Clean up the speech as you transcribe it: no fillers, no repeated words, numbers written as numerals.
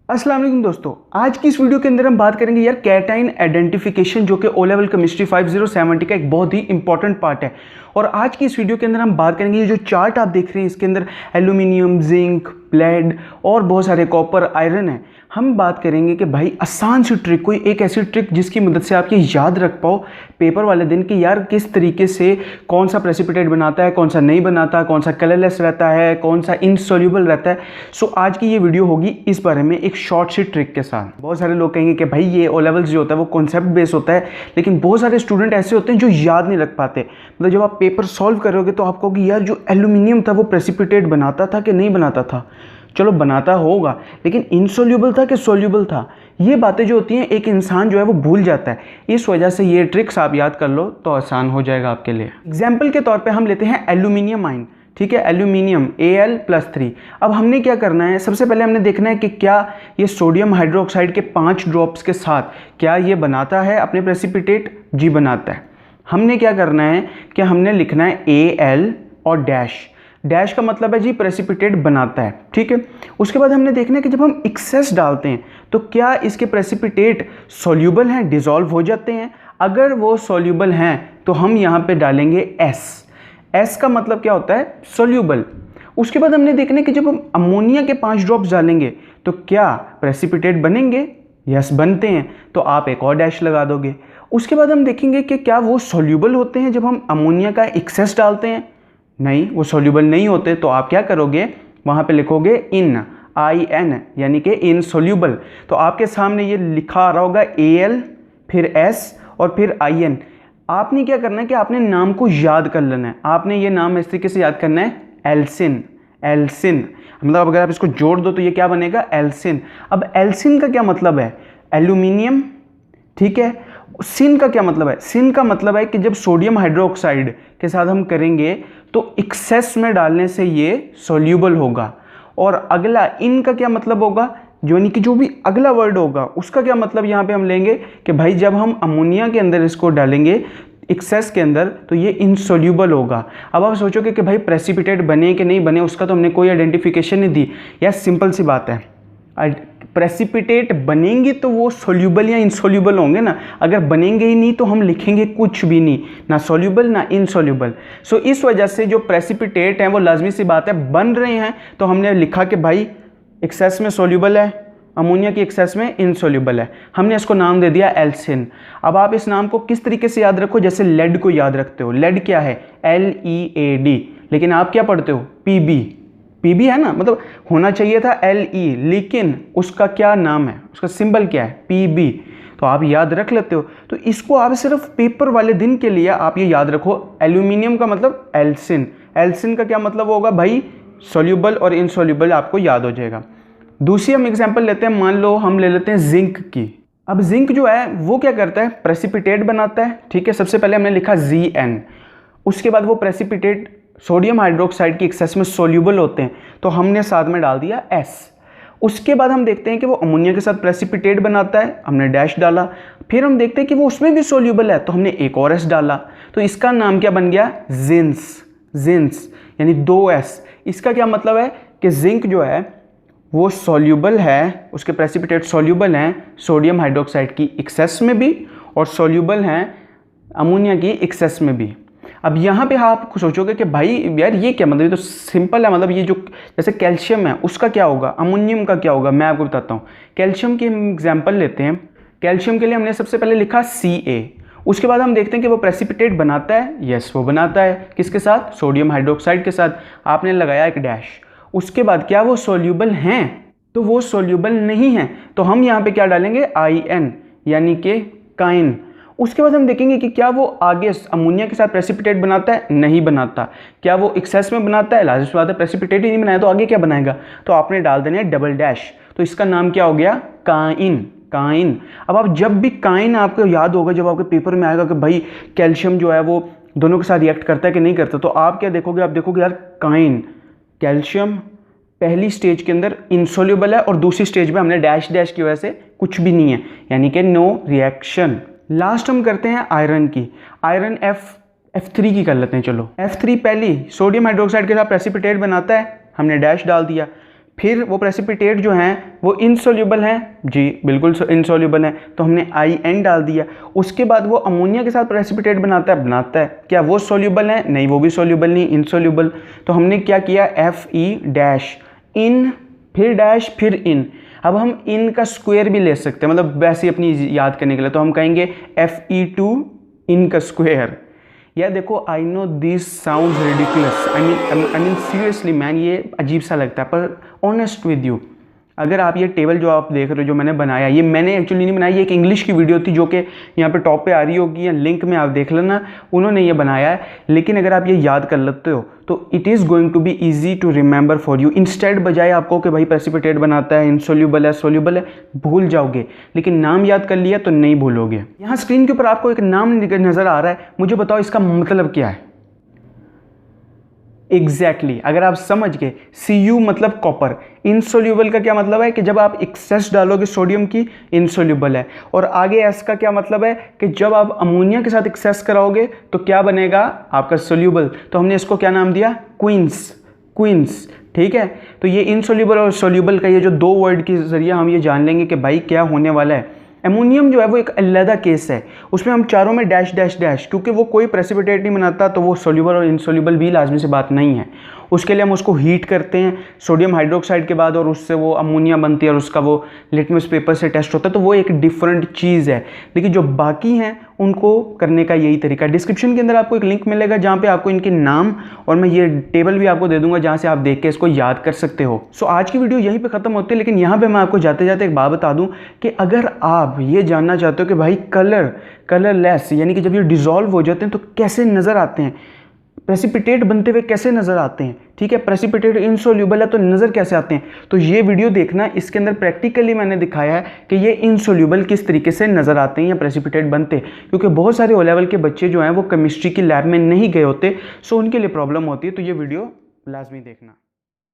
अस्सलाम वालेकुम दोस्तों, आज की इस वीडियो के अंदर हम बात करेंगे यार कैटाइन आइडेंटिफिकेशन, जो कि ओ लेवल केमिस्ट्री 5070 का एक बहुत ही इंपॉर्टेंट पार्ट है। और आज की इस वीडियो के अंदर हम बात करेंगे, ये जो चार्ट आप देख रहे हैं इसके अंदर एल्यूमिनियम, जिंक, लेड और बहुत सारे कॉपर, आयरन है। हम बात करेंगे कि भाई आसान सी ट्रिक, कोई एक ऐसी ट्रिक जिसकी मदद से आप ये याद रख पाओ पेपर वाले दिन कि यार किस तरीके से कौन सा प्रेसिपिटेट बनाता है, कौन सा नहीं बनाता, कौन सा कलरलेस रहता है, कौन सा इनसॉल्यूबल रहता है। सो आज की ये वीडियो होगी इस बारे में एक शॉर्ट सी ट्रिक के साथ। बहुत सारे लोग कहेंगे कि भाई ये ओ लेवल्स जो होता है वो कॉन्सेप्ट बेस्ड होता है, लेकिन बहुत सारे स्टूडेंट ऐसे होते हैं जो याद नहीं रख पाते। मतलब जब आप पेपर सॉल्व करोगे तो आप कहोगे यार जो एल्यूमिनियम था वो प्रेसिपिटेट बनाता था कि नहीं बनाता था। चलो बनाता होगा, लेकिन इनसॉल्यूबल था कि सॉल्यूबल था, ये बातें जो होती हैं एक इंसान जो है वो भूल जाता है। इस वजह से ये ट्रिक्स आप याद कर लो तो आसान हो जाएगा आपके लिए। एग्जाम्पल के तौर पे हम लेते हैं एल्यूमिनियम आयन, ठीक है, एल्यूमिनियम Al+3। अब हमने क्या करना है, सबसे पहले हमने देखना है कि क्या ये सोडियम हाइड्रोक्साइड के 5 ड्रॉप्स के साथ क्या ये बनाता है अपने प्रेसिपिटेट। जी बनाता है। हमने क्या करना है कि हमने लिखना है Al और डैश का मतलब है जी प्रेसिपिटेट बनाता है, ठीक है। उसके बाद हमने देखना है कि जब हम एक्सेस डालते हैं तो क्या इसके प्रेसिपिटेट सॉल्यूबल हैं, डिसॉल्व हो जाते हैं। अगर वो सॉल्यूबल हैं तो हम यहाँ पे डालेंगे एस का मतलब क्या होता है, सॉल्यूबल। उसके बाद हमने देखना है कि जब हम अमोनिया के 5 ड्रॉप्स डालेंगे तो क्या प्रेसिपिटेट बनेंगे। यस बनते हैं, तो आप एक और डैश लगा दोगे। उसके बाद हम देखेंगे कि क्या वो सॉल्यूबल होते हैं जब हम अमोनिया का एक्सेस डालते हैं। नहीं, वो सॉल्यूबल नहीं होते, तो आप क्या करोगे, वहाँ पे लिखोगे IN यानी कि इनसॉल्यूबल। तो आपके सामने ये लिखा आ रहा होगा Al फिर S और फिर IN। आपने क्या करना है कि आपने नाम को याद कर लेना है। आपने ये नाम इस तरीके से याद करना है, एल्सिन। मतलब अगर आप इसको जोड़ दो तो ये क्या बनेगा, एल्सिन। अब एल्सिन का क्या मतलब है, एल्यूमिनियम, ठीक है। सिन का क्या मतलब है, सिन का मतलब है कि जब सोडियम हाइड्रोक्साइड के साथ हम करेंगे तो एक्सेस में डालने से ये सॉल्यूबल होगा। और अगला इन का क्या मतलब होगा, यानी कि जो भी अगला वर्ड होगा उसका क्या मतलब यहाँ पे हम लेंगे कि भाई जब हम अमोनिया के अंदर इसको डालेंगे एक्सेस के अंदर तो ये इनसॉल्यूबल होगा। अब आप सोचोगे कि भाई प्रेसिपिटेट बने कि नहीं बने, उसका तो हमने कोई आइडेंटिफिकेशन नहीं दी। यार सिंपल सी बात है, प्रेसिपिटेट बनेंगे तो वो सॉल्यूबल या इनसॉल्यूबल होंगे ना। अगर बनेंगे ही नहीं तो हम लिखेंगे कुछ भी नहीं, ना सॉल्यूबल ना इनसॉल्यूबल। सो इस वजह से जो प्रेसिपिटेट हैं वो लाजमी सी बात है बन रहे हैं, तो हमने लिखा कि भाई एक्सेस में सॉल्यूबल है, अमोनिया की एक्सेस में इनसॉल्यूबल है। हमने इसको नाम दे दिया एल्सिन। अब आप इस नाम को किस तरीके से याद रखो, जैसे लेड को याद रखते हो। लेड क्या है, LEAD, लेकिन आप क्या पढ़ते हो, पीबी है ना, मतलब होना चाहिए था LE, लेकिन उसका क्या नाम है, उसका सिंबल क्या है, PB। तो आप याद रख लेते हो। तो इसको आप सिर्फ पेपर वाले दिन के लिए आप ये याद रखो, एल्यूमिनियम का मतलब एल्सिन का क्या मतलब होगा भाई, सॉल्यूबल और इनसॉल्यूबल, आपको याद हो जाएगा। दूसरी हम एग्जांपल लेते हैं, मान लो हम ले लेते हैं जिंक की। अब जिंक जो है वो क्या करता है, प्रेसिपिटेट बनाता है, ठीक है। सबसे पहले हमने लिखा Zn, उसके बाद वो प्रेसिपिटेट सोडियम हाइड्रोक्साइड की एक्सेस में सॉल्यूबल होते हैं, तो हमने साथ में डाल दिया S। उसके बाद हम देखते हैं कि वो अमोनिया के साथ प्रेसिपिटेट बनाता है, हमने डैश डाला। फिर हम देखते हैं कि वो उसमें भी सॉल्यूबल है, तो हमने एक और S डाला। तो इसका नाम क्या बन गया, जिंस यानी 2S। इसका क्या मतलब है कि जिंक जो है वो सॉल्यूबल है, उसके प्रेसिपिटेट सॉल्यूबल हैं सोडियम हाइड्रोक्साइड की एक्सेस में भी और सॉल्यूबल हैं अमोनिया की एक्सेस में भी। अब यहाँ पे आप सोचोगे कि भाई यार ये क्या मतलब, ये तो सिंपल है। मतलब ये जो जैसे कैल्शियम है उसका क्या होगा, अमोनियम का क्या होगा, मैं आपको बताता हूँ। कैल्शियम की हम एग्जाम्पल लेते हैं। कैल्शियम के लिए हमने सबसे पहले लिखा Ca। उसके बाद हम देखते हैं कि वो प्रेसिपिटेट बनाता है। यस वो बनाता है, किसके साथ, सोडियम हाइड्रोक्साइड के साथ। आपने लगाया एक डैश। उसके बाद क्या वो सॉल्यूबल हैं, तो वो सॉल्यूबल नहीं हैं, तो हम यहाँ पे क्या डालेंगे, IN यानी कि काइन। उसके बाद हम देखेंगे कि क्या वो आगे अमोनिया के साथ प्रेसिपिटेट बनाता है, नहीं बनाता। क्या वो एक्सेस में बनाता है, लाजिम सी बात है, प्रेसिपिटेट ही नहीं बनाया तो आगे क्या बनाएगा, तो आपने डाल देना है डबल डैश। तो इसका नाम क्या हो गया, काइन। अब आप जब भी काइन आपको याद होगा, जब आपके पेपर में आएगा कि भाई कैल्शियम जो है वो दोनों के साथ रिएक्ट करता है कि नहीं करता, तो आप क्या देखोगे, आप देखोगे यार काइन, कैल्शियम पहली स्टेज के अंदर इनसॉल्यूबल है और दूसरी स्टेज में हमने डैश की वजह से कुछ भी नहीं है, यानी कि नो रिएक्शन। लास्ट हम करते हैं आयरन की। आयरन F3 की कर लेते हैं। चलो F3 पहली सोडियम हाइड्रोक्साइड के साथ प्रेसिपिटेट बनाता है, हमने डैश डाल दिया। फिर वो प्रेसिपिटेट जो हैं वो इनसोल्यूबल हैं, जी बिल्कुल इनसोल्यूबल हैं, तो हमने IN डाल दिया। उसके बाद वो अमोनिया के साथ प्रेसिपिटेट बनाता है, क्या वो सोल्यूबल है? नहीं, वो भी सोल्यूबल नहीं, इनसोल्यूबल। तो हमने क्या किया, FE डैश इन, फिर डैश, फिर इन। अब हम इन का स्क्वायर भी ले सकते हैं, मतलब वैसे ही अपनी याद करने के लिए, तो हम कहेंगे FE2 इन का स्क्वायर। या देखो, I know this sounds ridiculous, I mean seriously man, ये अजीब सा लगता है, पर ऑनेस्ट विद यू, अगर आप ये टेबल जो आप देख रहे हो जो मैंने बनाया, ये मैंने एक्चुअली नहीं बनाया, ये एक इंग्लिश की वीडियो थी जो कि यहाँ पे टॉप पे आ रही होगी या लिंक में आप देख लेना, उन्होंने ये बनाया है। लेकिन अगर आप ये याद कर लेते हो तो it is going to be easy to remember for you. Instead बजाय आपको कि भाई प्रेसिपिटेट बनाता है, इनसोल्यूबल है, सोल्यूबल है, भूल जाओगे, लेकिन नाम याद कर लिया तो नहीं भूलोगे। यहाँ स्क्रीन के ऊपर आपको एक नाम नज़र आ रहा है, मुझे बताओ इसका मतलब क्या है। एग्जैक्टली अगर आप समझ गए, Cu मतलब कॉपर, इनसोल्यूबल का क्या मतलब है कि जब आप एक्सेस डालोगे सोडियम की, इनसोल्यूबल है। और आगे S का क्या मतलब है कि जब आप अमोनिया के साथ एक्सेस कराओगे तो क्या बनेगा आपका सोल्यूबल। तो हमने इसको क्या नाम दिया, क्वींस, ठीक है। तो ये इनसोल्यूबल और सोल्यूबल का ये जो दो वर्ड के जरिए हम ये जान लेंगे कि भाई क्या होने वाला है। एमोनियम जो है वो एक अलग केस है, उसमें हम चारों में डैश डैश डैश, क्योंकि वो कोई प्रेसिपिटेट नहीं बनाता तो वो सोल्यूबल और इनसोल्यूबल भी लाजमी से बात नहीं है। उसके लिए हम उसको हीट करते हैं सोडियम हाइड्रोक्साइड के बाद, और उससे वो अमोनिया बनती है और उसका वो लिटमस पेपर से टेस्ट होता है, तो वो एक डिफरेंट चीज़ है। लेकिन जो बाकी हैं उनको करने का यही तरीका। डिस्क्रिप्शन के अंदर आपको एक लिंक मिलेगा जहाँ पे आपको इनके नाम और मैं ये टेबल भी आपको दे दूंगा जहाँ से आप देख के इसको याद कर सकते हो। सो आज की वीडियो यहीं पे ख़त्म होती है, लेकिन यहाँ पे मैं आपको जाते जाते एक बात बता दूँ कि अगर आप ये जानना चाहते हो कि भाई कलरलेस यानी कि जब ये डिज़ोल्व हो जाते हैं तो कैसे नज़र आते हैं, प्रेसिपिटेट बनते हुए कैसे नज़र आते हैं, ठीक है, प्रेसिपिटेट इनसोल्यूबल है तो नज़र कैसे आते हैं, तो ये वीडियो देखना। इसके अंदर प्रैक्टिकली मैंने दिखाया है कि ये इनसोल्यूबल किस तरीके से नज़र आते हैं या प्रेसिपिटेट बनते हैं, क्योंकि बहुत सारे ओ लेवल के बच्चे जो हैं वो केमिस्ट्री की लैब में नहीं गए होते, सो उनके लिए प्रॉब्लम होती है। तो ये वीडियो लाजमी देखना।